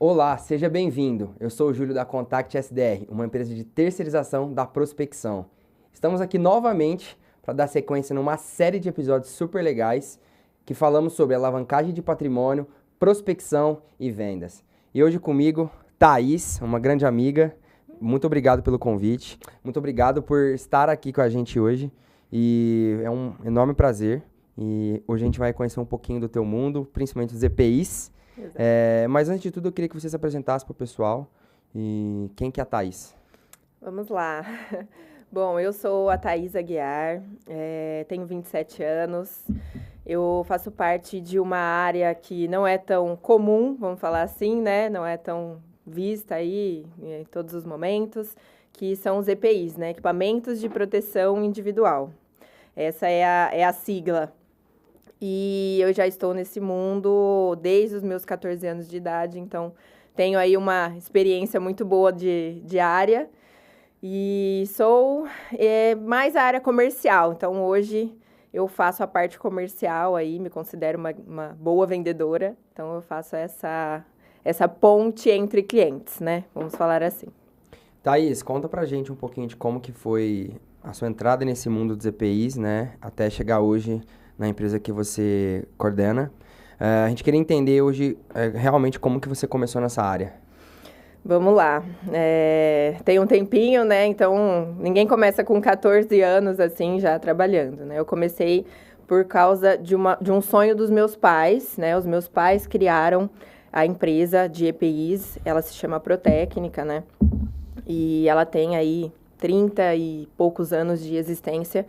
Olá, seja bem-vindo. Eu sou o Júlio da Contact SDR, uma empresa de terceirização da prospecção. Estamos aqui novamente para dar sequência numa série de episódios super legais que falamos sobre alavancagem de patrimônio, prospecção e vendas. E hoje comigo, Thaís, uma grande amiga. Muito obrigado pelo convite. Muito obrigado por estar aqui com a gente hoje. E é um enorme prazer. E hoje a gente vai conhecer um pouquinho do teu mundo, principalmente os EPIs. Mas antes de tudo, eu queria que você se apresentasse para o pessoal. E quem que é a Thaís? Vamos lá. Bom, eu sou a Thaís Aguiar, tenho 27 anos. Eu faço parte de uma área que não é tão comum, vamos falar assim, né? Não é tão vista aí em todos os momentos, que são os EPIs, né? Equipamentos de Proteção Individual. Essa é a sigla. E eu já estou nesse mundo desde os meus 14 anos de idade, então tenho aí uma experiência muito boa de área. E sou mais a área comercial, então hoje eu faço a parte comercial aí, me considero uma boa vendedora, então eu faço essa ponte entre clientes, né? Vamos falar assim. Thaís, conta pra gente um pouquinho de como que foi a sua entrada nesse mundo dos EPIs, né? Até chegar hoje na empresa que você coordena. A gente queria entender hoje realmente como que você começou nessa área. Vamos lá. Tem um tempinho, né? Então, ninguém começa com 14 anos, assim, já trabalhando, né? Eu comecei por causa de um sonho dos meus pais, né? Os meus pais criaram a empresa de EPIs, ela se chama Protécnica, né? E ela tem aí 30 e poucos anos de existência.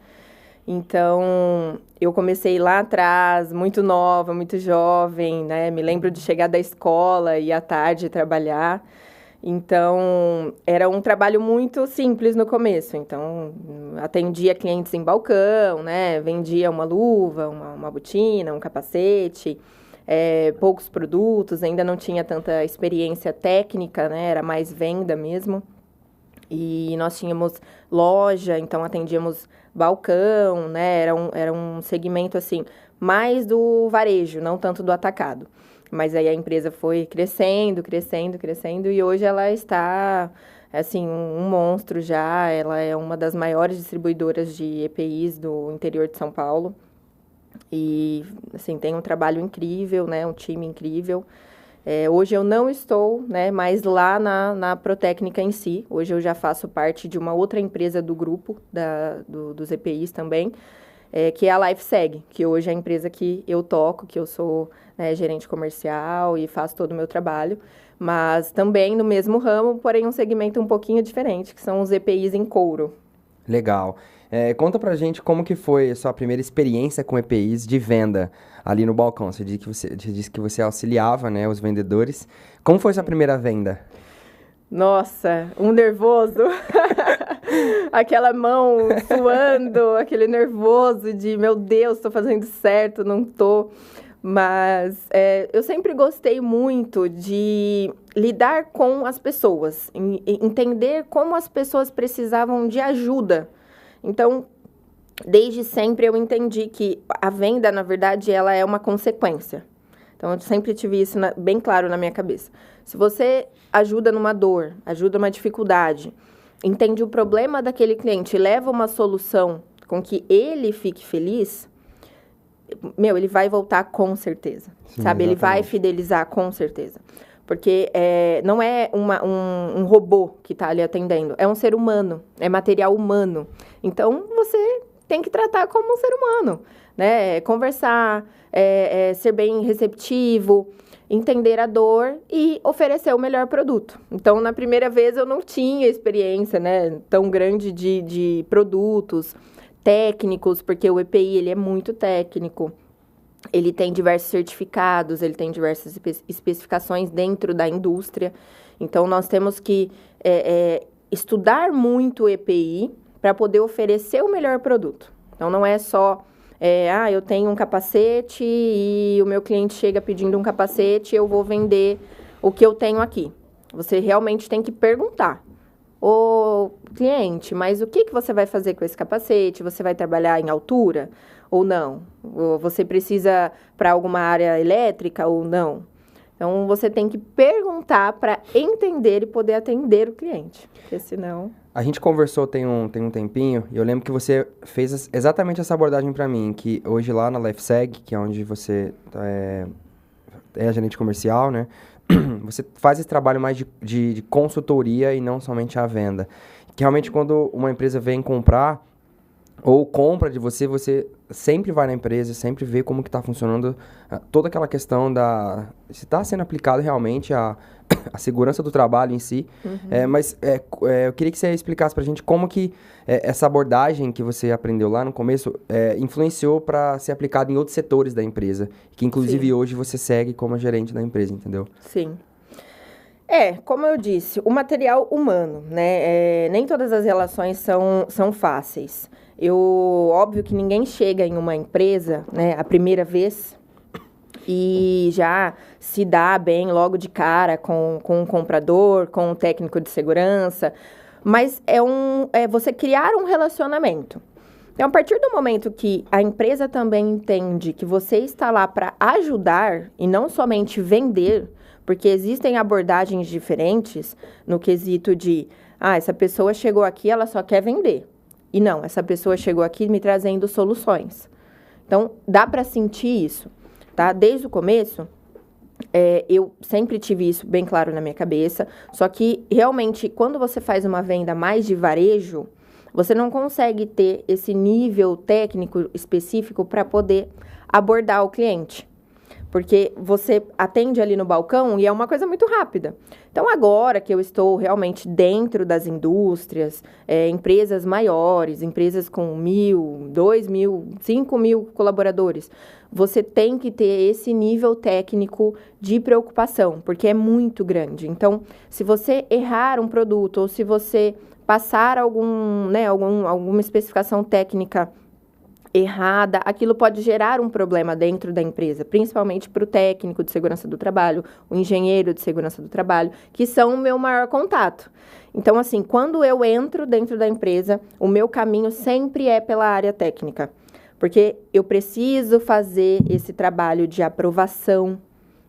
Então, eu comecei lá atrás, muito nova, muito jovem, né? Me lembro de chegar da escola e à tarde trabalhar. Então, era um trabalho muito simples no começo. Então, atendia clientes em balcão, né? Vendia uma luva, uma botina, um capacete, poucos produtos, ainda não tinha tanta experiência técnica, né? Era mais venda mesmo. E nós tínhamos loja, então atendíamos balcão, né? Era um segmento, assim, mais do varejo, não tanto do atacado. Mas aí a empresa foi crescendo, crescendo, crescendo, e hoje ela está, assim, um monstro já. Ela é uma das maiores distribuidoras de EPIs do interior de São Paulo. E, assim, tem um trabalho incrível, né? Um time incrível. Hoje eu não estou, né, mais lá na Protécnica em si. Hoje eu já faço parte de uma outra empresa do grupo, dos EPIs também, que é a LifeSeg, que hoje é a empresa que eu toco, que eu sou, né, gerente comercial e faço todo o meu trabalho. Mas também no mesmo ramo, porém um segmento um pouquinho diferente, que são os EPIs em couro. Legal. Conta pra gente como que foi a sua primeira experiência com EPIs de venda ali no balcão. Você disse que você auxiliava, né, os vendedores. Como foi sua primeira venda? Nossa, um nervoso. Aquela mão suando, aquele nervoso de, meu Deus, estou fazendo certo, não estou. Mas eu sempre gostei muito de lidar com as pessoas, entender como as pessoas precisavam de ajuda. Então, desde sempre eu entendi que a venda, na verdade, ela é uma consequência. Então, eu sempre tive isso bem claro na minha cabeça. Se você ajuda numa dor, ajuda numa dificuldade, entende o problema daquele cliente e leva uma solução com que ele fique feliz, ele vai voltar com certeza, Sim, sabe? Ele vai exatamente. fidelizar com certeza. Porque não é um robô que está ali atendendo, é um ser humano, é material humano. Então, você tem que tratar como um ser humano, né? Conversar, ser bem receptivo, entender a dor e oferecer o melhor produto. Então, na primeira vez, eu não tinha experiência, né, tão grande de produtos técnicos, porque o EPI, ele é muito técnico. Ele tem diversos certificados, ele tem diversas especificações dentro da indústria. Então, nós temos que estudar muito o EPI para poder oferecer o melhor produto. Então, não é só, eu tenho um capacete e o meu cliente chega pedindo um capacete, eu vou vender o que eu tenho aqui. Você realmente tem que perguntar. Ô, cliente, mas o que você vai fazer com esse capacete? Você vai trabalhar em altura ou não? Ou você precisa para alguma área elétrica ou não? Então, você tem que perguntar para entender e poder atender o cliente, porque senão... A gente conversou tem um tempinho, e eu lembro que você fez exatamente essa abordagem para mim, que hoje lá na LifeSeg, que é onde você é gerente comercial, né? Você faz esse trabalho mais de consultoria e não somente a venda. Que realmente quando uma empresa vem comprar ou compra de você, você sempre vai na empresa, sempre vê como que está funcionando toda aquela questão se está sendo aplicado realmente a segurança do trabalho em si. Mas eu queria que você explicasse para a gente como que essa abordagem que você aprendeu lá no começo influenciou para ser aplicado em outros setores da empresa, que inclusive Sim. hoje você segue como gerente da empresa, entendeu? Sim. Como eu disse, o material humano, né? Nem todas as relações são fáceis. Óbvio que ninguém chega em uma empresa, né, a primeira vez e já se dá bem logo de cara com o comprador, com o técnico de segurança, mas é você criar um relacionamento. Então, a partir do momento que a empresa também entende que você está lá para ajudar e não somente vender, porque existem abordagens diferentes no quesito de, essa pessoa chegou aqui, ela só quer vender. E não, essa pessoa chegou aqui me trazendo soluções. Então, dá para sentir isso, tá? Desde o começo, eu sempre tive isso bem claro na minha cabeça, só que, realmente, quando você faz uma venda mais de varejo, você não consegue ter esse nível técnico específico para poder abordar o cliente. Porque você atende ali no balcão e é uma coisa muito rápida. Então, agora que eu estou realmente dentro das indústrias, empresas maiores, empresas com 1.000, 2.000, 5.000 colaboradores, você tem que ter esse nível técnico de preocupação, porque é muito grande. Então, se você errar um produto ou se você passar alguma especificação técnica errada, aquilo pode gerar um problema dentro da empresa, principalmente para o técnico de segurança do trabalho, o engenheiro de segurança do trabalho, que são o meu maior contato. Então, assim, quando eu entro dentro da empresa, o meu caminho sempre é pela área técnica, porque eu preciso fazer esse trabalho de aprovação,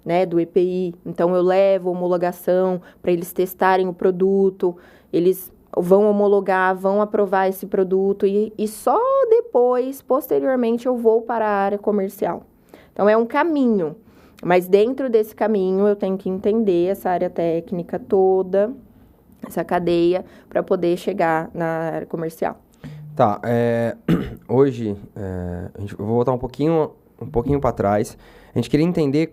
né, do EPI. Então, eu levo homologação para eles testarem o produto, eles vão homologar, vão aprovar esse produto e só depois, posteriormente, eu vou para a área comercial. Então, é um caminho, mas dentro desse caminho eu tenho que entender essa área técnica toda, essa cadeia, para poder chegar na área comercial. Tá, hoje, eu vou voltar um pouquinho para trás. A gente queria entender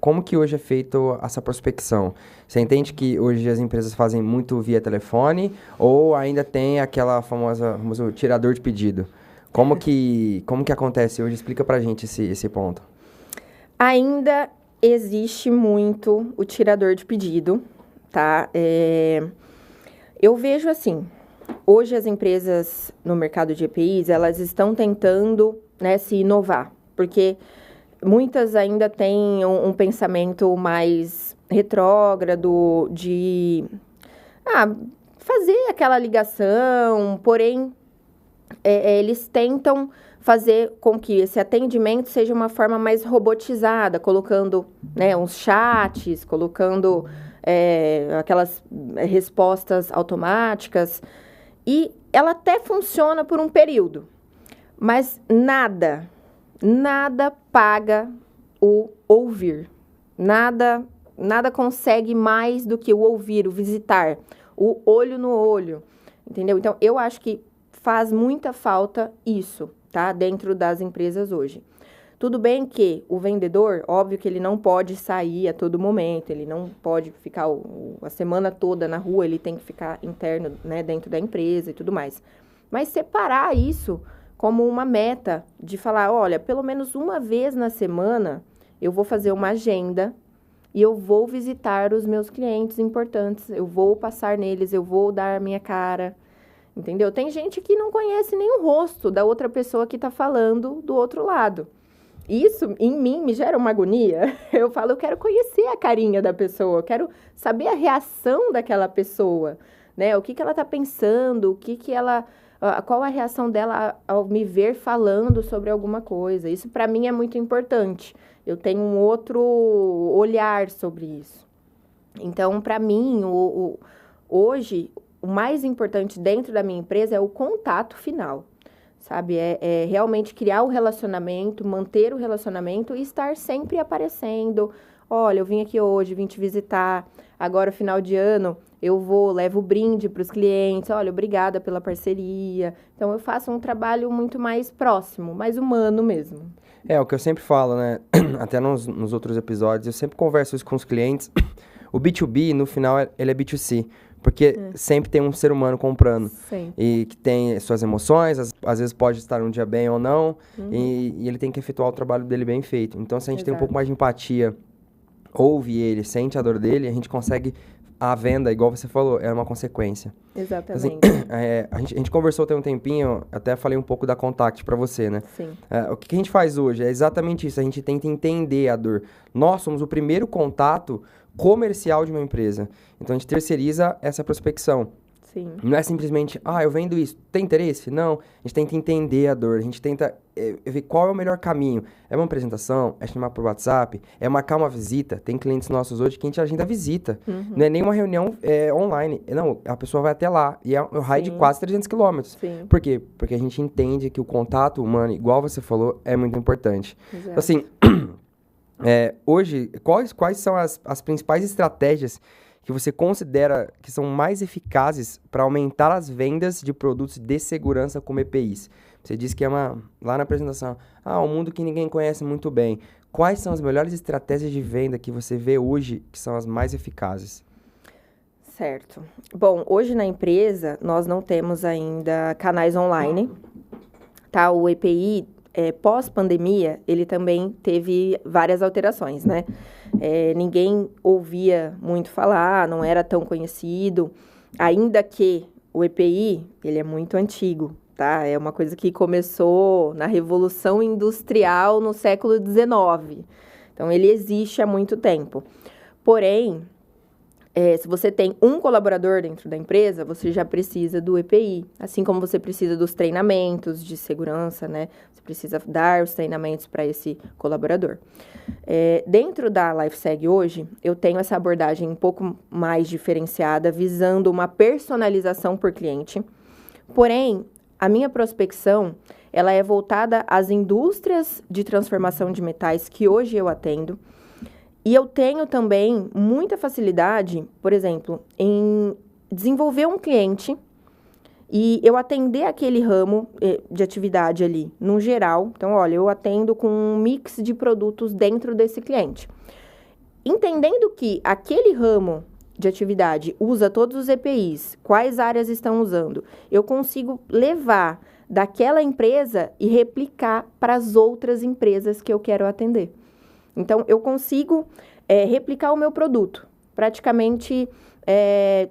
como que hoje é feito essa prospecção. Você entende que hoje as empresas fazem muito via telefone ou ainda tem aquela famoso tirador de pedido? Como que acontece hoje? Explica pra gente esse ponto. Ainda existe muito o tirador de pedido, tá? Eu vejo assim, hoje as empresas no mercado de EPIs, elas estão tentando, né, se inovar, porque muitas ainda têm um pensamento mais retrógrado de fazer aquela ligação, porém, eles tentam fazer com que esse atendimento seja uma forma mais robotizada, colocando, né, uns chats, colocando aquelas respostas automáticas, e ela até funciona por um período, mas nada paga o ouvir. Nada consegue mais do que o ouvir, o visitar, o olho no olho, entendeu? Então, eu acho que faz muita falta isso, tá? Dentro das empresas hoje. Tudo bem que o vendedor, óbvio que ele não pode sair a todo momento, ele não pode ficar a semana toda na rua, ele tem que ficar interno, né, dentro da empresa e tudo mais. Mas separar isso como uma meta de falar, olha, pelo menos uma vez na semana eu vou fazer uma agenda e eu vou visitar os meus clientes importantes, eu vou passar neles, eu vou dar a minha cara, entendeu? Tem gente que não conhece nem o rosto da outra pessoa que está falando do outro lado. Isso, em mim, me gera uma agonia. Eu falo, eu quero conhecer a carinha da pessoa, eu quero saber a reação daquela pessoa, né? O que ela está pensando, o que ela Qual a reação dela ao me ver falando sobre alguma coisa? Isso, para mim, é muito importante. Eu tenho um outro olhar sobre isso. Então, para mim, hoje, o mais importante dentro da minha empresa é o contato final, sabe? É realmente criar o relacionamento, manter o relacionamento e estar sempre aparecendo. Olha, eu vim aqui hoje, vim te visitar. Agora, final de ano, levo brinde para os clientes. Olha, obrigada pela parceria. Então, eu faço um trabalho muito mais próximo, mais humano mesmo. É, o que eu sempre falo, né? Até nos outros episódios, eu sempre converso isso com os clientes. O B2B, no final, ele é B2C. Porque sempre tem um ser humano comprando. Sim. E que tem suas emoções, às vezes pode estar um dia bem ou não. E ele tem que efetuar o trabalho dele bem feito. Então, se a gente tem um pouco mais de empatia, ouve ele, sente a dor dele, a gente consegue... A venda, igual você falou, é uma consequência. Exatamente. Assim, a gente conversou tem um tempinho, até falei um pouco da Contact para você, né? Sim. O que a gente faz hoje é exatamente isso, a gente tenta entender a dor. Nós somos o primeiro contato comercial de uma empresa. Então, a gente terceiriza essa prospecção. Sim. Não é simplesmente, eu vendo isso, tem interesse? Não, a gente tenta entender a dor, a gente tenta ver qual é o melhor caminho. É uma apresentação? É chamar por WhatsApp? É marcar uma visita? Tem clientes nossos hoje que a gente agenda visita. Não é nem uma reunião online. Não, a pessoa vai até lá. E é um raio de quase 300 quilômetros. Por quê? Porque a gente entende que o contato humano, igual você falou, é muito importante. Exato. Então, assim, hoje, quais são as principais estratégias que você considera que são mais eficazes para aumentar as vendas de produtos de segurança como EPIs? Você disse que lá na apresentação, um mundo que ninguém conhece muito bem. Quais são as melhores estratégias de venda que você vê hoje que são as mais eficazes? Certo. Bom, hoje na empresa nós não temos ainda canais online, tá? O EPI, pós-pandemia, ele também teve várias alterações, né? Ninguém ouvia muito falar, não era tão conhecido, ainda que o EPI, ele é muito antigo, tá? É uma coisa que começou na Revolução Industrial no século XIX. Então, ele existe há muito tempo. Porém, se você tem um colaborador dentro da empresa, você já precisa do EPI. Assim como você precisa dos treinamentos de segurança, né? Você precisa dar os treinamentos para esse colaborador. Dentro da LifeSeg hoje, eu tenho essa abordagem um pouco mais diferenciada, visando uma personalização por cliente. Porém, a minha prospecção, ela é voltada às indústrias de transformação de metais que hoje eu atendo. E eu tenho também muita facilidade, por exemplo, em desenvolver um cliente e eu atender aquele ramo de atividade ali, no geral. Então, olha, eu atendo com um mix de produtos dentro desse cliente. Entendendo que aquele ramo de atividade usa todos os EPIs, quais áreas estão usando, eu consigo levar daquela empresa e replicar para as outras empresas que eu quero atender. Então, eu consigo replicar o meu produto. Praticamente,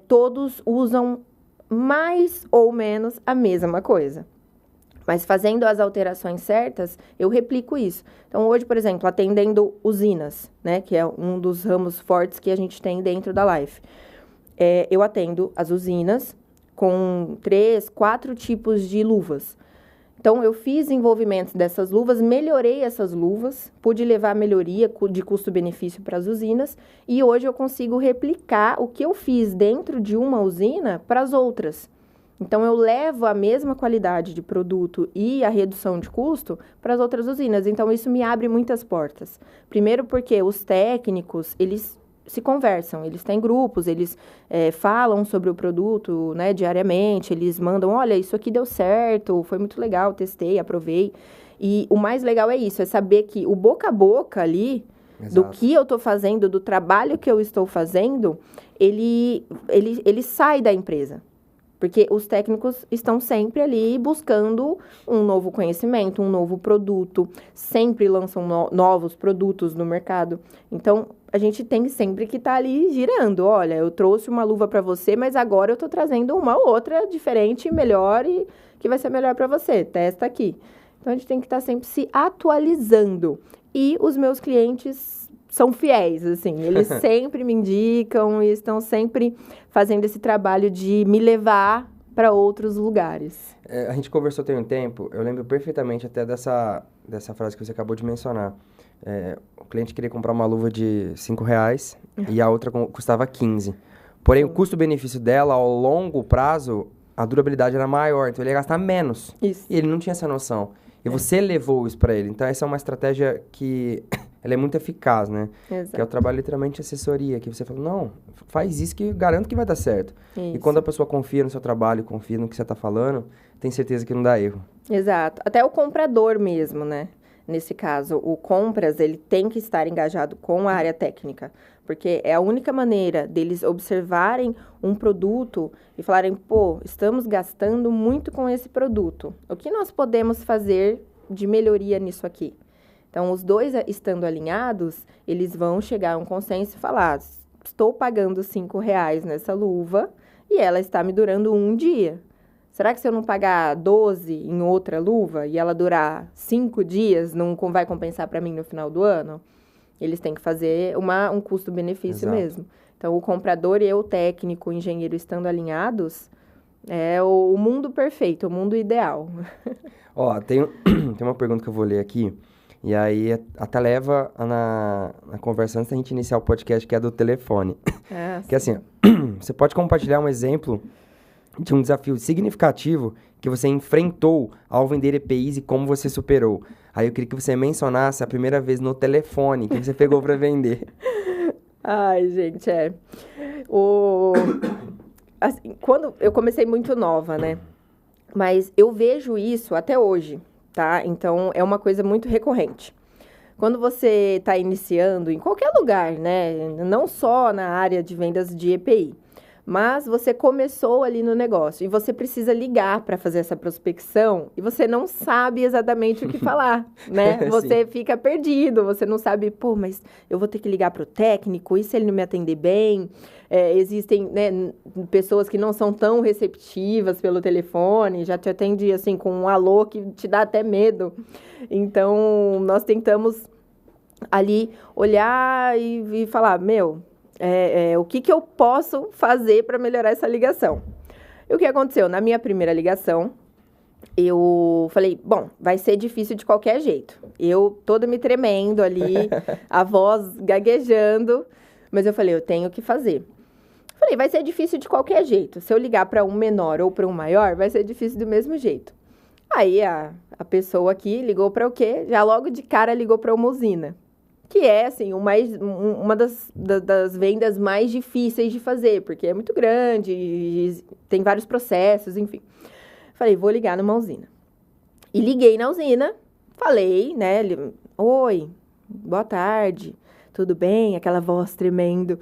todos usam mais ou menos a mesma coisa. Mas fazendo as alterações certas, eu replico isso. Então, hoje, por exemplo, atendendo usinas, né, que é um dos ramos fortes que a gente tem dentro da Life. Eu atendo as usinas com 3, 4 tipos de luvas. Então, eu fiz envolvimentos dessas luvas, melhorei essas luvas, pude levar melhoria de custo-benefício para as usinas e hoje eu consigo replicar o que eu fiz dentro de uma usina para as outras. Então, eu levo a mesma qualidade de produto e a redução de custo para as outras usinas. Então, isso me abre muitas portas. Primeiro porque os técnicos, eles se conversam, eles têm grupos, eles falam sobre o produto, né, diariamente, eles mandam, olha, isso aqui deu certo, foi muito legal, testei, aprovei. E o mais legal é isso, é saber que o boca a boca ali, Exato. Do que eu estou fazendo, do trabalho que eu estou fazendo, ele sai da empresa. Porque os técnicos estão sempre ali buscando um novo conhecimento, um novo produto, sempre lançam novos produtos no mercado. Então, a gente tem sempre que estar ali girando. Olha, eu trouxe uma luva para você, mas agora eu estou trazendo uma outra diferente, melhor e que vai ser melhor para você. Testa aqui. Então, a gente tem que estar sempre se atualizando. E os meus clientes são fiéis, assim. Eles sempre me indicam e estão sempre fazendo esse trabalho de me levar para outros lugares. A gente conversou tem um tempo, eu lembro perfeitamente até dessa frase que você acabou de mencionar. O cliente queria comprar uma luva de R$5 e a outra custava 15. Porém, o custo-benefício dela, ao longo prazo, a durabilidade era maior, então ele ia gastar menos. Isso. E ele não tinha essa noção. E você levou isso para ele. Então, essa é uma estratégia que ela é muito eficaz, né? Exato. Que é o trabalho literalmente de assessoria, que você fala, não, faz isso que eu garanto que vai dar certo. Isso. E quando a pessoa confia no seu trabalho, confia no que você está falando, tem certeza que não dá erro. Exato. Até o comprador mesmo, né? Nesse caso, o compras, ele tem que estar engajado com a área técnica, porque é a única maneira deles observarem um produto e falarem, pô, estamos gastando muito com esse produto. O que nós podemos fazer de melhoria nisso aqui? Então, os dois estando alinhados, eles vão chegar a um consenso e falar, estou pagando R$5 nessa luva e ela está me durando um dia. Será que se eu não pagar 12 em outra luva e ela durar 5 dias, não vai compensar para mim no final do ano? Eles têm que fazer um custo-benefício mesmo. Então, o comprador e o técnico, o engenheiro estando alinhados, é o mundo perfeito, o mundo ideal. Ó, tem uma pergunta que eu vou ler aqui, e aí até leva na conversa antes da gente iniciar o podcast, que é do telefone. Que é assim, você pode compartilhar um exemplo de um desafio significativo que você enfrentou ao vender EPIs e como você superou. Aí eu queria que você mencionasse a primeira vez no telefone que você pegou para vender. Ai, gente, assim, quando eu comecei muito nova, né? Mas eu vejo isso até hoje, tá? Então, é uma coisa muito recorrente. Quando você está iniciando em qualquer lugar, né? Não só na área de vendas de EPI, mas você começou ali no negócio e você precisa ligar para fazer essa prospecção e você não sabe exatamente o que falar, né? Você fica perdido, você não sabe, pô, mas eu vou ter que ligar para o técnico, e se ele não me atender bem? Existem, né, pessoas que não são tão receptivas pelo telefone, já te atende assim com um alô que te dá até medo. Então, nós tentamos ali olhar e falar, o que eu posso fazer para melhorar essa ligação? E o que aconteceu? Na minha primeira ligação, eu falei, bom, vai ser difícil de qualquer jeito. Eu toda me tremendo ali, a voz gaguejando, mas eu falei, eu tenho que fazer. Falei, vai ser difícil de qualquer jeito. Se eu ligar para um menor ou para um maior, vai ser difícil do mesmo jeito. Aí a pessoa aqui ligou para o quê? Já logo de cara ligou para uma usina. Que é, assim, uma das vendas mais difíceis de fazer, porque é muito grande, tem vários processos, enfim. Falei, vou ligar numa usina. E liguei na usina, falei, né, oi, boa tarde, tudo bem? Aquela voz tremendo.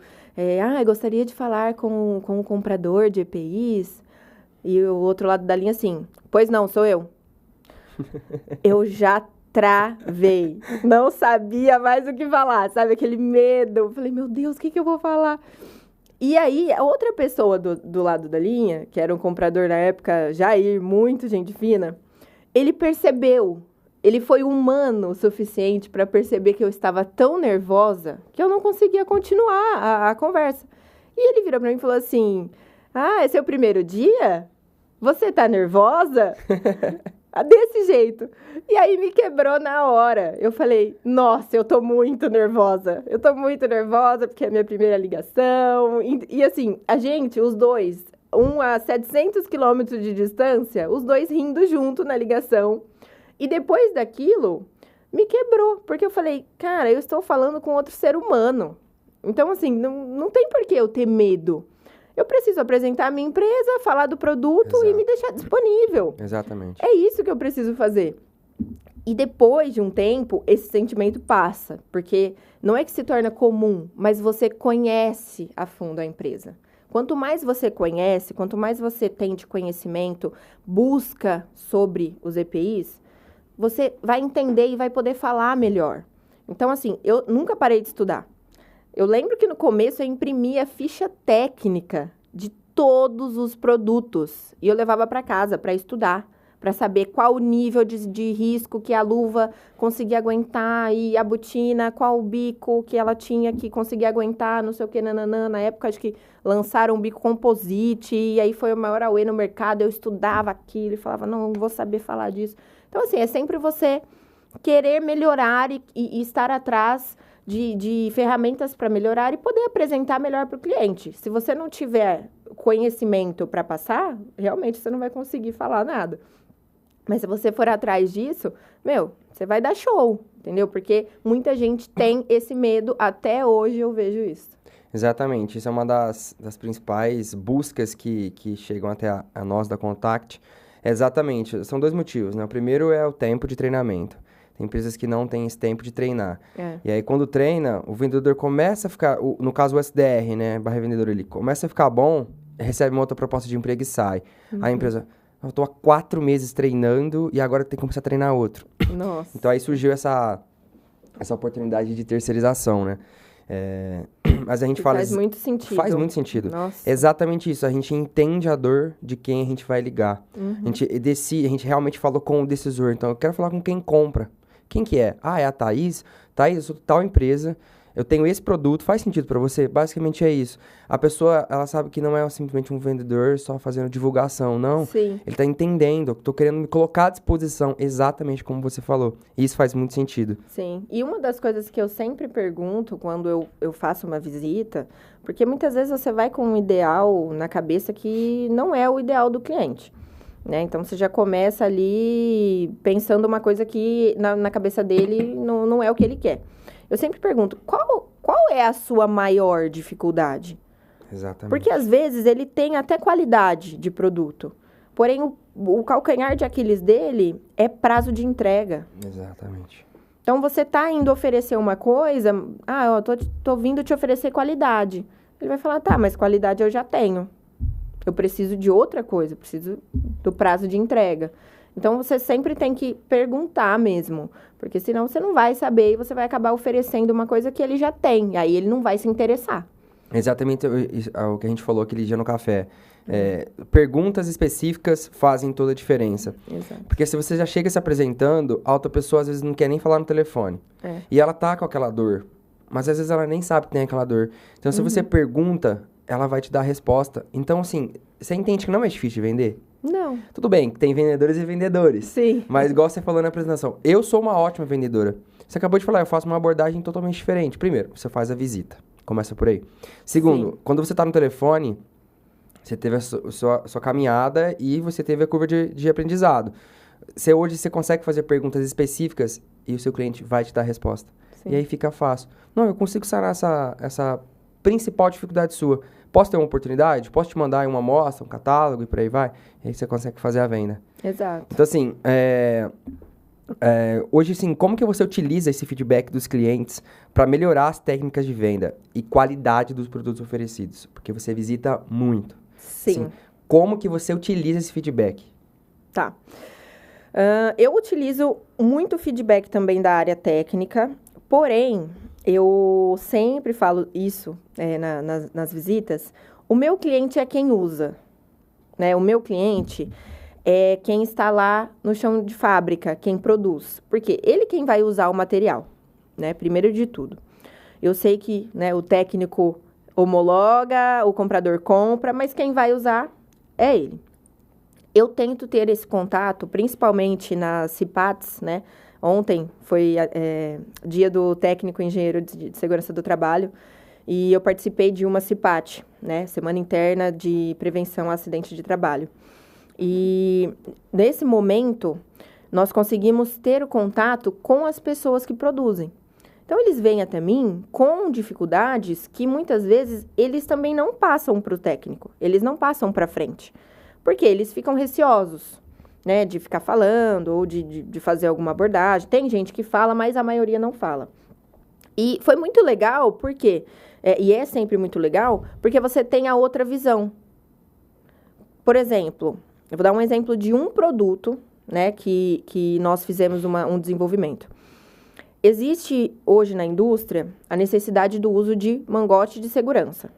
Gostaria de falar com o comprador de EPIs. E o outro lado da linha assim, pois não, sou eu. Eu já travei, não sabia mais o que falar, sabe? Aquele medo. Eu falei, meu Deus, o que eu vou falar? E aí, a outra pessoa do lado da linha, que era um comprador na época, Jair, muito gente fina, ele percebeu, ele foi humano o suficiente para perceber que eu estava tão nervosa que eu não conseguia continuar a conversa. E ele virou para mim e falou assim, esse é o primeiro dia? Você tá nervosa? Desse jeito. E aí me quebrou na hora. Eu falei, nossa, eu tô muito nervosa. Eu tô muito nervosa porque é a minha primeira ligação. E assim, a gente, os dois, um a 700 quilômetros de distância, os dois rindo junto na ligação. E depois daquilo, me quebrou. Porque eu falei, cara, eu estou falando com outro ser humano. Então, assim, não tem por que eu ter medo. Eu preciso apresentar a minha empresa, falar do produto. Exato. E me deixar disponível. Exatamente. É isso que eu preciso fazer. E depois de um tempo, esse sentimento passa. Porque não é que se torna comum, mas você conhece a fundo a empresa. Quanto mais você conhece, quanto mais você tem de conhecimento, busca sobre os EPIs, você vai entender e vai poder falar melhor. Então, assim, eu nunca parei de estudar. Eu lembro que no começo eu imprimia ficha técnica de todos os produtos e eu levava para casa para estudar, para saber qual o nível de risco que a luva conseguia aguentar e a botina, qual o bico que ela tinha que conseguir aguentar, não sei o que, nananã. Na época, acho que lançaram um bico composite e aí foi o maior auê no mercado, eu estudava aquilo e falava, não vou saber falar disso. Então, assim, é sempre você querer melhorar e estar atrás de ferramentas para melhorar e poder apresentar melhor para o cliente. Se você não tiver conhecimento para passar, realmente você não vai conseguir falar nada. Mas se você for atrás disso, você vai dar show, entendeu? Porque muita gente tem esse medo, até hoje eu vejo isso. Exatamente, isso é uma das principais buscas que chegam até a nós da Contact. Exatamente, são 2 motivos, né? O primeiro é o tempo de treinamento. Tem empresas que não têm esse tempo de treinar. E aí, quando treina, o vendedor começa a ficar... no caso, o SDR, né? Barra vendedor, ele começa a ficar bom, recebe uma outra proposta de emprego e sai. Aí a empresa... Eu tô há 4 meses treinando e agora tem que começar a treinar outro. Nossa. Então, aí surgiu essa oportunidade de terceirização, né? Mas a gente fala... Faz muito sentido. Faz muito sentido. Nossa. Exatamente isso. A gente entende a dor de quem a gente vai ligar. A gente realmente falou com o decisor. Então, eu quero falar com quem compra. Quem que é? É a Thaís. Thaís, eu sou tal empresa. Eu tenho esse produto. Faz sentido para você? Basicamente é isso. A pessoa, ela sabe que não é simplesmente um vendedor só fazendo divulgação. Não. Sim. Ele tá entendendo. Eu tô querendo me colocar à disposição exatamente como você falou. E isso faz muito sentido. Sim. E uma das coisas que eu sempre pergunto quando eu faço uma visita, porque muitas vezes você vai com um ideal na cabeça que não é o ideal do cliente. Né? Então, você já começa ali pensando uma coisa que na cabeça dele não é o que ele quer. Eu sempre pergunto, qual é a sua maior dificuldade? Exatamente. Porque, às vezes, ele tem até qualidade de produto. Porém, o calcanhar de Aquiles dele é prazo de entrega. Exatamente. Então, você tá indo oferecer uma coisa... eu tô vindo te oferecer qualidade. Ele vai falar, tá, mas qualidade eu já tenho. Eu preciso de outra coisa, preciso do prazo de entrega. Então, você sempre tem que perguntar mesmo, porque senão você não vai saber e você vai acabar oferecendo uma coisa que ele já tem, aí ele não vai se interessar. Exatamente o que a gente falou aquele dia no café. Perguntas específicas fazem toda a diferença. Exato. Porque se você já chega se apresentando, a outra pessoa às vezes não quer nem falar no telefone. E ela tá com aquela dor, mas às vezes ela nem sabe que tem aquela dor. Então, se você pergunta... ela vai te dar a resposta. Então, assim, você entende que não é difícil de vender? Não. Tudo bem, tem vendedores e vendedores. Sim. Mas igual você falou na apresentação, eu sou uma ótima vendedora. Você acabou de falar, eu faço uma abordagem totalmente diferente. Primeiro, você faz a visita. Começa por aí. Segundo, quando você tá no telefone, você teve a sua caminhada e você teve a curva de aprendizado. Hoje você consegue fazer perguntas específicas e o seu cliente vai te dar a resposta. Sim. E aí fica fácil. Não, eu consigo sanar essa principal dificuldade sua. Posso ter uma oportunidade? Posso te mandar uma amostra, um catálogo e por aí vai? E aí você consegue fazer a venda. Exato. Então, assim, hoje, assim, como que você utiliza esse feedback dos clientes para melhorar as técnicas de venda e qualidade dos produtos oferecidos? Porque você visita muito. Sim. Assim, como que você utiliza esse feedback? Tá. Eu utilizo muito feedback também da área técnica, porém... eu sempre falo isso nas visitas. O meu cliente é quem usa, né? O meu cliente é quem está lá no chão de fábrica, quem produz. Porque ele quem vai usar o material, né? Primeiro de tudo. Eu sei que, né, o técnico homologa, o comprador compra, mas quem vai usar é ele. Eu tento ter esse contato, principalmente nas CIPATs, né? Ontem foi dia do técnico engenheiro de segurança do trabalho e eu participei de uma CIPAT, né? Semana Interna de Prevenção a Acidente de Trabalho. E nesse momento, nós conseguimos ter o contato com as pessoas que produzem. Então, eles vêm até mim com dificuldades que muitas vezes eles também não passam para o técnico, eles não passam para frente, porque eles ficam receosos. Né, de ficar falando ou de fazer alguma abordagem. Tem gente que fala, mas a maioria não fala. E foi muito legal, porque... e é sempre muito legal, porque você tem a outra visão. Por exemplo, eu vou dar um exemplo de um produto, né, que nós fizemos um desenvolvimento. Existe hoje na indústria a necessidade do uso de mangote de segurança.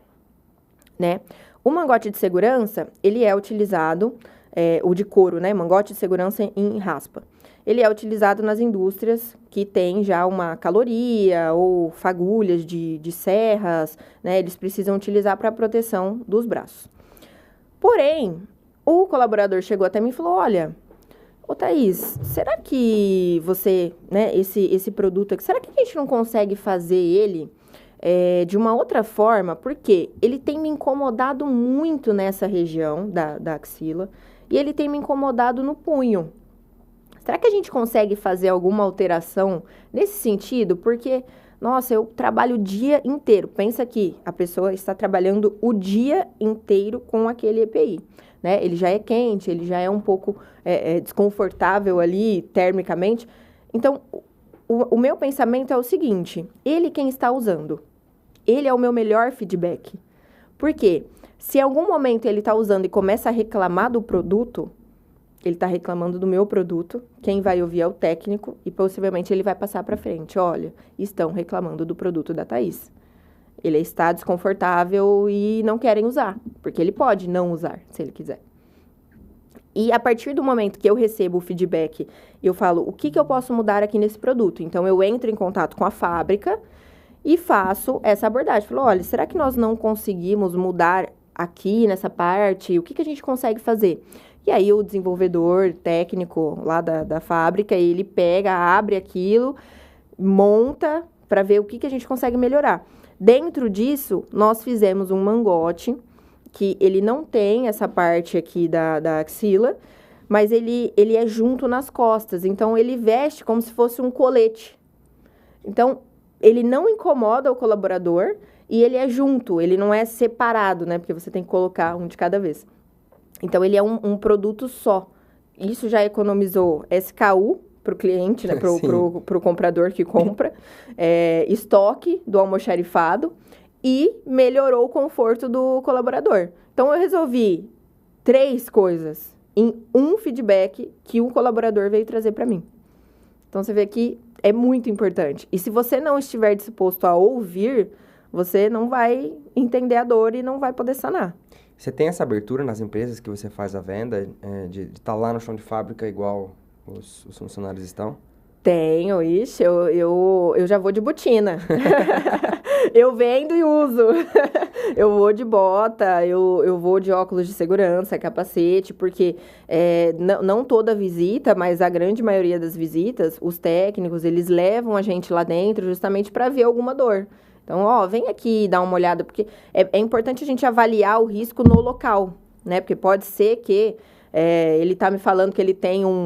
Né? O mangote de segurança, ele é utilizado... o de couro, né? Mangote de segurança em raspa. Ele é utilizado nas indústrias que tem já uma caloria ou fagulhas de serras, né? Eles precisam utilizar para proteção dos braços. Porém, o colaborador chegou até mim e falou, olha, ô Thaís, será que você, né, esse produto aqui, será que a gente não consegue fazer ele de uma outra forma? Porque ele tem me incomodado muito nessa região da axila e ele tem me incomodado no punho. Será que a gente consegue fazer alguma alteração nesse sentido? Porque, nossa, eu trabalho o dia inteiro. Pensa que a pessoa está trabalhando o dia inteiro com aquele EPI, né? Ele já é quente, ele já é um pouco desconfortável ali termicamente. Então, o meu pensamento é o seguinte, ele quem está usando, ele é o meu melhor feedback. Por quê? Se em algum momento ele está usando e começa a reclamar do produto, ele está reclamando do meu produto, quem vai ouvir é o técnico e possivelmente ele vai passar para frente. Olha, estão reclamando do produto da Thaís. Ele está desconfortável e não querem usar, porque ele pode não usar, se ele quiser. E a partir do momento que eu recebo o feedback, eu falo, o que eu posso mudar aqui nesse produto? Então, eu entro em contato com a fábrica e faço essa abordagem. Falo, olha, será que nós não conseguimos mudar aqui nessa parte? O que a gente consegue fazer? E aí, o desenvolvedor técnico lá da fábrica, ele pega, abre aquilo, monta para ver o que a gente consegue melhorar. Dentro disso, nós fizemos um mangote, que ele não tem essa parte aqui da axila, mas ele é junto nas costas. Então, ele veste como se fosse um colete. Então, ele não incomoda o colaborador e ele é junto, ele não é separado, né? Porque você tem que colocar um de cada vez. Então, ele é um produto só. Isso já economizou SKU para o cliente, né? Para o comprador que compra. Estoque do almoxarifado. E melhorou o conforto do colaborador. Então, eu resolvi 3 coisas em um feedback que o colaborador veio trazer para mim. Então, você vê que é muito importante. E se você não estiver disposto a ouvir, você não vai entender a dor e não vai poder sanar. Você tem essa abertura nas empresas que você faz a venda, de estar lá no chão de fábrica igual os funcionários estão? Tenho, ixi, eu já vou de botina. Eu vendo e uso. Eu vou de bota, eu vou de óculos de segurança, capacete, porque não toda visita, mas a grande maioria das visitas, os técnicos, eles levam a gente lá dentro justamente para ver alguma dor. Então, vem aqui dar uma olhada, porque é importante a gente avaliar o risco no local, né? Porque pode ser que ele está me falando que ele tem um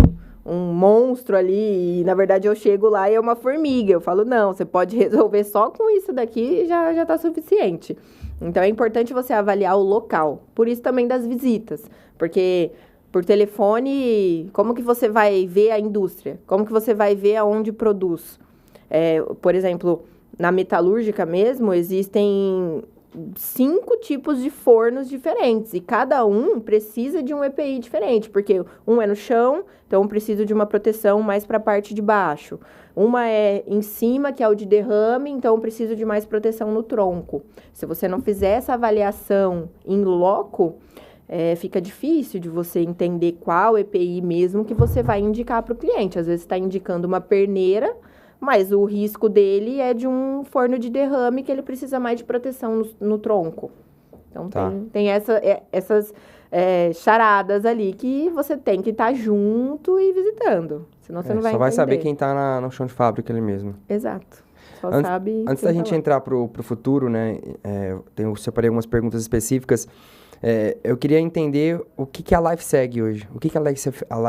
monstro ali, e na verdade eu chego lá e é uma formiga. Eu falo, não, você pode resolver só com isso daqui e já tá suficiente. Então, é importante você avaliar o local. Por isso também das visitas, porque por telefone, como que você vai ver a indústria? Como que você vai ver aonde produz? Por exemplo, na metalúrgica mesmo, existem 5 tipos de fornos diferentes e cada um precisa de um EPI diferente, porque um é no chão, então preciso de uma proteção mais para a parte de baixo. Uma é em cima, que é o de derrame, então preciso de mais proteção no tronco. Se você não fizer essa avaliação em loco, fica difícil de você entender qual EPI mesmo que você vai indicar para o cliente. Às vezes está indicando uma perneira, mas o risco dele é de um forno de derrame que ele precisa mais de proteção no tronco. Então, tá. tem essas charadas ali que você tem que estar junto e visitando. Senão você não vai entender. Só vai saber quem está no chão de fábrica ali mesmo. Exato. Só sabe. Antes da gente entrar pro futuro, né? Eu separei algumas perguntas específicas. Eu queria entender o que a LifeSeg hoje. O que a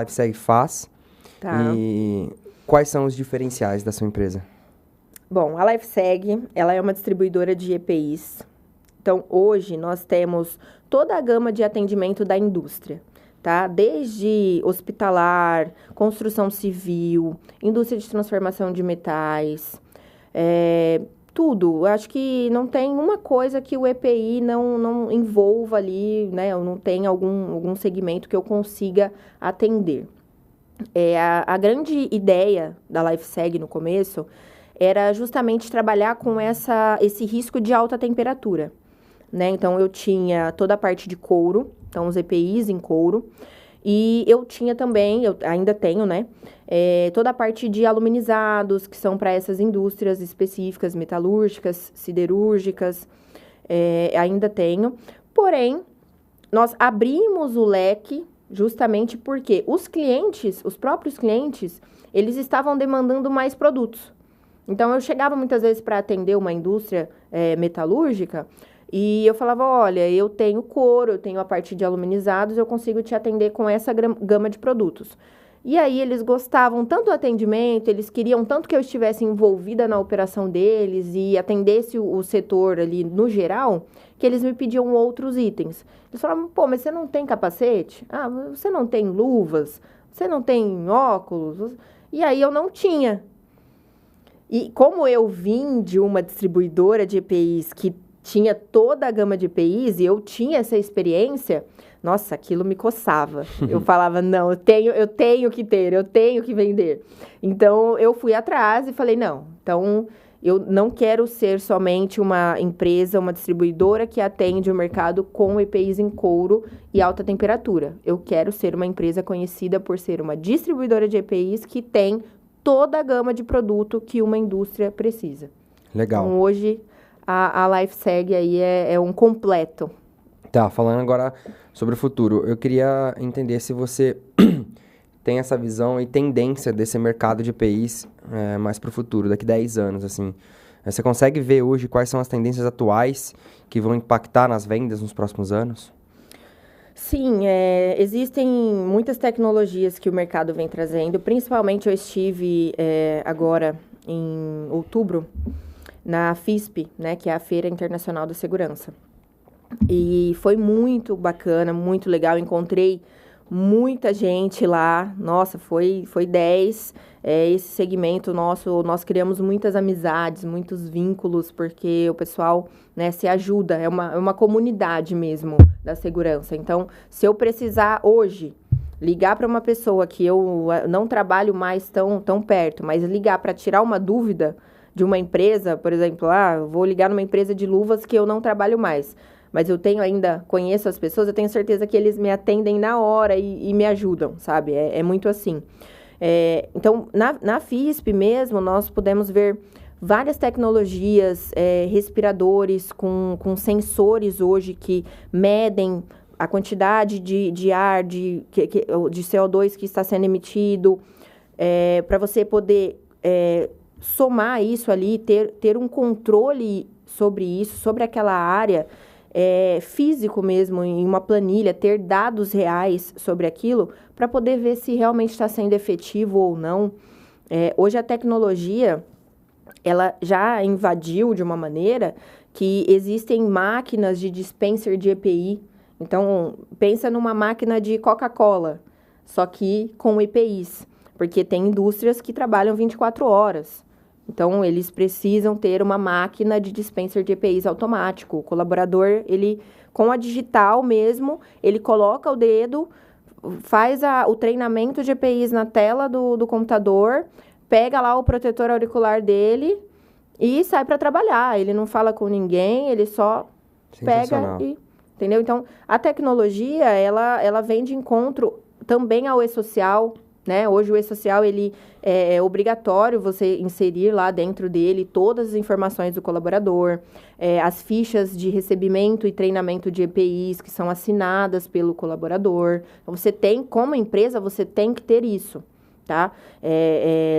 LifeSeg faz. Tá. E quais são os diferenciais da sua empresa? Bom, a LifeSeg, ela é uma distribuidora de EPIs. Então, hoje, nós temos toda a gama de atendimento da indústria, tá? Desde hospitalar, construção civil, indústria de transformação de metais, tudo. Acho que não tem uma coisa que o EPI não envolva ali, né? Ou não tem algum segmento que eu consiga atender. A grande ideia da LifeSeg no começo era justamente trabalhar com esse risco de alta temperatura, né? Então, eu tinha toda a parte de couro, então os EPIs em couro, E eu tinha também, eu ainda tenho, né? Toda a parte de aluminizados, que são para essas indústrias específicas, metalúrgicas, siderúrgicas, ainda tenho. Porém, nós abrimos o leque justamente porque os próprios clientes, eles estavam demandando mais produtos. Então, eu chegava muitas vezes para atender uma indústria metalúrgica e eu falava, olha, eu tenho couro, eu tenho a parte de aluminizados, eu consigo te atender com essa gama de produtos. E aí, eles gostavam tanto do atendimento, eles queriam tanto que eu estivesse envolvida na operação deles e atendesse o setor ali no geral, que eles me pediam outros itens. Eles falavam, pô, mas você não tem capacete? Ah, você não tem luvas? Você não tem óculos? E aí, eu não tinha. E como eu vim de uma distribuidora de EPIs que tinha toda a gama de EPIs e eu tinha essa experiência, nossa, aquilo me coçava. Eu falava, não, eu tenho que ter, eu tenho que vender. Então, eu fui atrás e falei, não, então eu não quero ser somente uma empresa, uma distribuidora que atende o mercado com EPIs em couro e alta temperatura. Eu quero ser uma empresa conhecida por ser uma distribuidora de EPIs que tem toda a gama de produto que uma indústria precisa. Legal. Então, hoje, a LifeSeg aí é um completo. Tá, falando agora sobre o futuro, eu queria entender se você tem essa visão e tendência desse mercado de EPIs mais para o futuro, daqui 10 anos, assim. Você consegue ver hoje quais são as tendências atuais que vão impactar nas vendas nos próximos anos? Sim, existem muitas tecnologias que o mercado vem trazendo. Principalmente eu estive agora em outubro na FISP, né, que é a Feira Internacional da Segurança. E foi muito bacana, muito legal. Encontrei muita gente lá. Nossa, foi 10. Esse segmento nosso, nós criamos muitas amizades, muitos vínculos, porque o pessoal, né, se ajuda. É uma comunidade mesmo da segurança. Então, se eu precisar hoje ligar para uma pessoa que eu não trabalho mais tão perto, mas ligar para tirar uma dúvida de uma empresa, por exemplo, eu vou ligar numa empresa de luvas que eu não trabalho mais, mas eu conheço as pessoas, eu tenho certeza que eles me atendem na hora e me ajudam, sabe? É muito assim. Então, na FISP mesmo, nós pudemos ver várias tecnologias, respiradores com sensores hoje que medem a quantidade de ar, de CO2 que está sendo emitido, para você poder somar isso ali, ter um controle sobre isso, sobre aquela área, físico mesmo, em uma planilha, ter dados reais sobre aquilo, para poder ver se realmente está sendo efetivo ou não. Hoje a tecnologia, ela já invadiu de uma maneira que existem máquinas de dispenser de EPI. Então, pensa numa máquina de Coca-Cola, só que com EPIs, porque tem indústrias que trabalham 24 horas. Então, eles precisam ter uma máquina de dispenser de EPIs automático. O colaborador, com a digital mesmo, ele coloca o dedo, faz o treinamento de EPIs na tela do computador, pega lá o protetor auricular dele e sai para trabalhar. Ele não fala com ninguém, ele só pega e... Entendeu? Então, a tecnologia, ela vem de encontro também ao e-social, né? Hoje o e-social, ele é obrigatório você inserir lá dentro dele todas as informações do colaborador, as fichas de recebimento e treinamento de EPIs que são assinadas pelo colaborador. Então, como empresa, você tem que ter isso, tá?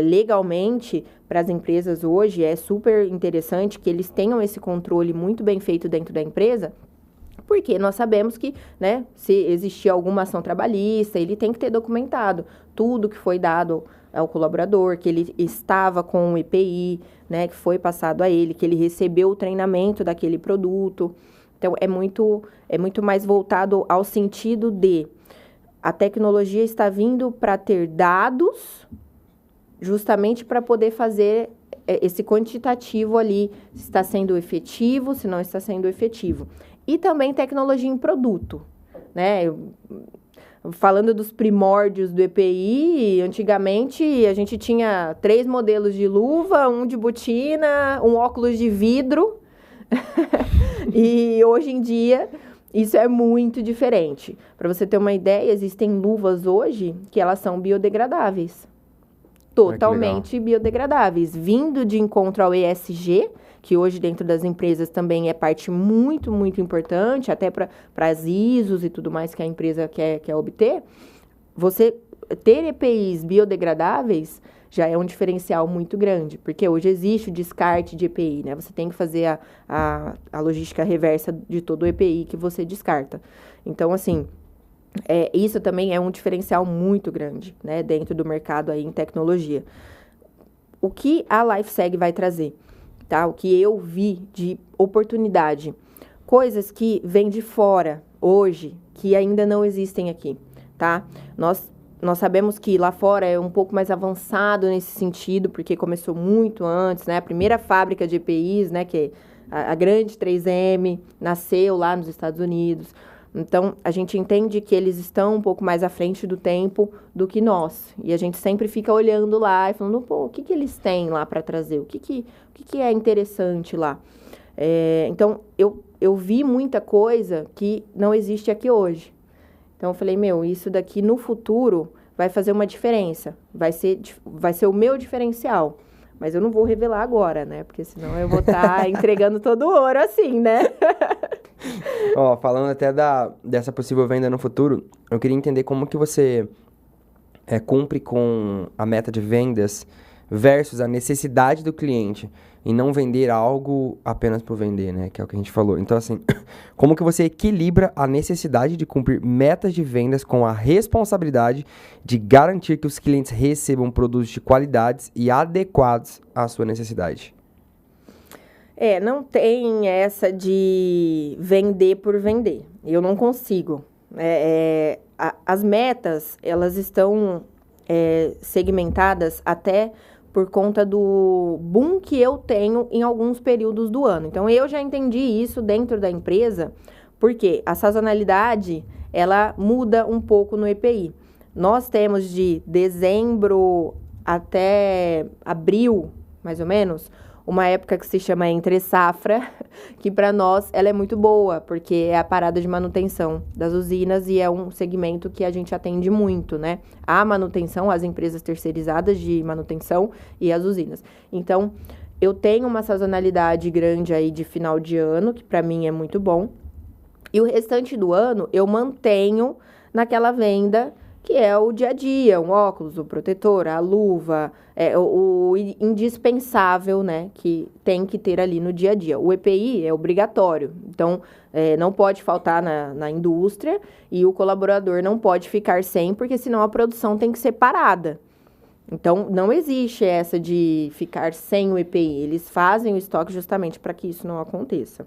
Legalmente, para as empresas hoje, é super interessante que eles tenham esse controle muito bem feito dentro da empresa, porque nós sabemos que, né, se existir alguma ação trabalhista, ele tem que ter documentado tudo que foi dado ao colaborador, que ele estava com o EPI, né, que foi passado a ele, que ele recebeu o treinamento daquele produto. Então, é muito mais voltado ao sentido de a tecnologia está vindo para ter dados, justamente para poder fazer esse quantitativo ali, se está sendo efetivo, se não está sendo efetivo. E também tecnologia em produto, né? Falando dos primórdios do EPI, antigamente a gente tinha 3 modelos de luva, um de botina, um óculos de vidro. E hoje em dia Isso é muito diferente. Para você ter uma ideia, existem luvas hoje que elas são biodegradáveis. Totalmente biodegradáveis. Vindo de encontro ao ESG, que hoje dentro das empresas também é parte muito, muito importante, até para as ISOs e tudo mais que a empresa quer obter, você ter EPIs biodegradáveis já é um diferencial muito grande, porque hoje existe o descarte de EPI, né? Você tem que fazer a logística reversa de todo o EPI que você descarta. Então, assim, isso também é um diferencial muito grande, né? Dentro do mercado aí em tecnologia. O que a LifeSeg vai trazer, tá? O que eu vi de oportunidade, coisas que vêm de fora hoje, que ainda não existem aqui, tá? Nós sabemos que lá fora é um pouco mais avançado nesse sentido, porque começou muito antes, né? A primeira fábrica de EPIs, né, que é a grande 3M, nasceu lá nos Estados Unidos. Então, a gente entende que eles estão um pouco mais à frente do tempo do que nós. E a gente sempre fica olhando lá e falando, pô, o que eles têm lá para trazer? O que é interessante lá? Então, eu vi muita coisa que não existe aqui hoje. Então, eu falei, isso daqui no futuro vai fazer uma diferença. Vai ser o meu diferencial. Mas eu não vou revelar agora, né? Porque senão eu vou estar entregando todo o ouro assim, né? Falando até dessa possível venda no futuro, eu queria entender como que você cumpre com a meta de vendas versus a necessidade do cliente e não vender algo apenas por vender, né? Que é o que a gente falou. Então, assim, como que você equilibra a necessidade de cumprir metas de vendas com a responsabilidade de garantir que os clientes recebam produtos de qualidades e adequados à sua necessidade? Não tem essa de vender por vender. Eu não consigo. As metas, elas estão segmentadas até por conta do boom que eu tenho em alguns períodos do ano. Então, eu já entendi isso dentro da empresa, porque a sazonalidade, ela muda um pouco no EPI. Nós temos de dezembro até abril, mais ou menos, uma época que se chama entre safra, que para nós ela é muito boa, porque é a parada de manutenção das usinas e é um segmento que a gente atende muito, né? A manutenção, as empresas terceirizadas de manutenção e as usinas. Então, eu tenho uma sazonalidade grande aí de final de ano, que para mim é muito bom. E o restante do ano eu mantenho naquela venda que é o dia a dia, um óculos, o protetor, a luva, o indispensável, né, que tem que ter ali no dia a dia. O EPI é obrigatório, então não pode faltar na indústria e o colaborador não pode ficar sem, porque senão a produção tem que ser parada. Então, não existe essa de ficar sem o EPI, eles fazem o estoque justamente para que isso não aconteça.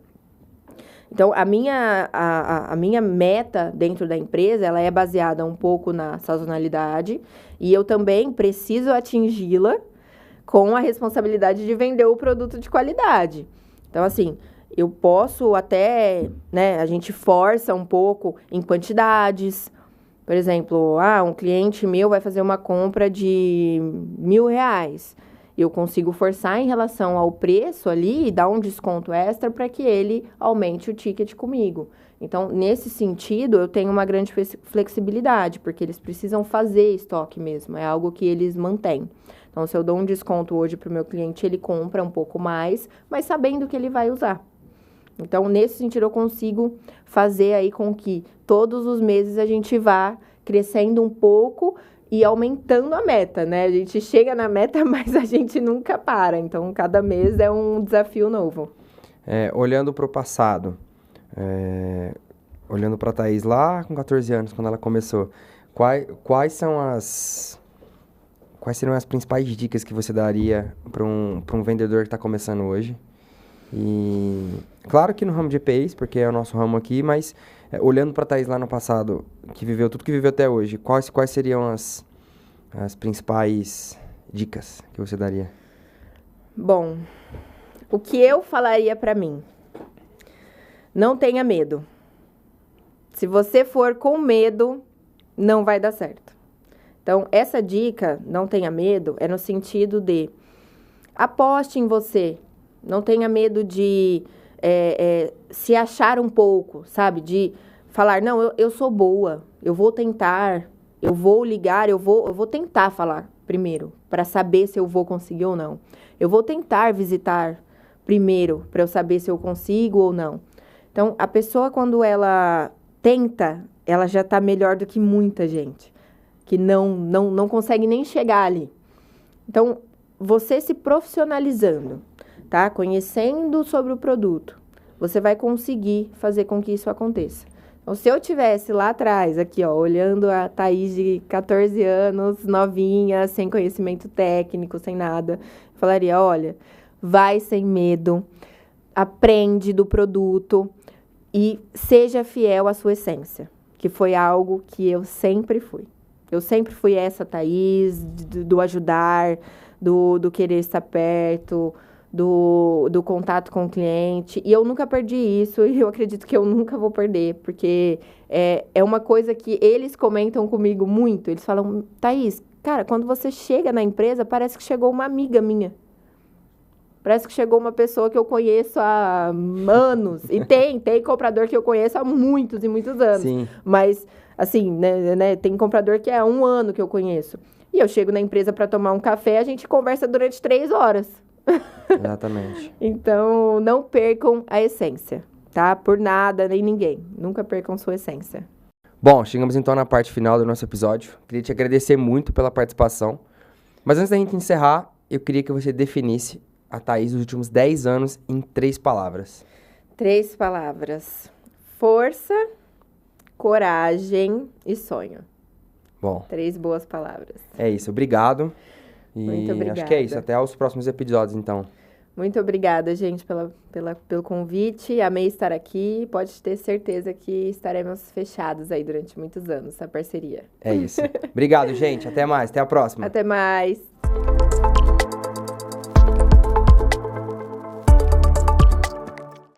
Então, a minha meta dentro da empresa, ela é baseada um pouco na sazonalidade e eu também preciso atingi-la com a responsabilidade de vender o produto de qualidade. Então, assim, eu posso até, né, a gente força um pouco em quantidades. Por exemplo, um cliente meu vai fazer uma compra de R$1.000. Eu consigo forçar em relação ao preço ali e dar um desconto extra para que ele aumente o ticket comigo. Então, nesse sentido, eu tenho uma grande flexibilidade, porque eles precisam fazer estoque mesmo, é algo que eles mantêm. Então, se eu dou um desconto hoje para o meu cliente, ele compra um pouco mais, mas sabendo que ele vai usar. Então, nesse sentido, eu consigo fazer aí com que todos os meses a gente vá crescendo um pouco e aumentando a meta, né? A gente chega na meta, mas a gente nunca para. Então, cada mês é um desafio novo. Olhando para o passado, olhando para a Thaís lá com 14 anos, quando ela começou, quais seriam as principais dicas que você daria para um vendedor que está começando hoje? E claro que no ramo de EPIs, porque é o nosso ramo aqui, mas olhando para a Thaís lá no passado, que viveu tudo que viveu até hoje, quais seriam as principais dicas que você daria? Bom, o que eu falaria para mim? Não tenha medo. Se você for com medo, não vai dar certo. Então, essa dica, não tenha medo, é no sentido de aposte em você. Não tenha medo de se achar um pouco, sabe? De falar, não, eu sou boa, eu vou tentar, eu vou ligar, eu vou tentar falar primeiro, para saber se eu vou conseguir ou não. Eu vou tentar visitar primeiro, para eu saber se eu consigo ou não. Então, a pessoa, quando ela tenta, ela já está melhor do que muita gente, que não consegue nem chegar ali. Então, você se profissionalizando, tá? Conhecendo sobre o produto, você vai conseguir fazer com que isso aconteça. Então, se eu tivesse lá atrás, aqui, ó, olhando a Thaís de 14 anos, novinha, sem conhecimento técnico, sem nada, eu falaria, olha, vai sem medo, aprende do produto e seja fiel à sua essência, que foi algo que eu sempre fui. Eu sempre fui essa Thaís, do ajudar, do querer estar perto, do contato com o cliente. E eu nunca perdi isso e eu acredito que eu nunca vou perder, porque é uma coisa que eles comentam comigo muito. Eles falam, Thaís, cara, quando você chega na empresa, parece que chegou uma amiga minha. Parece que chegou uma pessoa que eu conheço há anos. E tem comprador que eu conheço há muitos e muitos anos. Sim. Mas, assim, né, tem comprador que é há 1 ano que eu conheço. E eu chego na empresa para tomar um café, a gente conversa durante 3 horas. Exatamente. Então, não percam a essência, tá? Por nada, nem ninguém. Nunca percam sua essência. Bom, chegamos então na parte final do nosso episódio. Queria te agradecer muito pela participação. Mas antes da gente encerrar, eu queria que você definisse a Thaís dos últimos 10 anos em 3 palavras. 3 palavras. Força, coragem e sonho. Bom. 3 boas palavras. É isso, obrigado. E muito obrigada. acho que é isso, até os próximos episódios, então. Muito obrigada, gente, pelo convite. Amei estar aqui. Pode ter certeza que estaremos fechados aí durante muitos anos, essa parceria. É isso. Obrigado, gente. Até mais. Até a próxima. Até mais.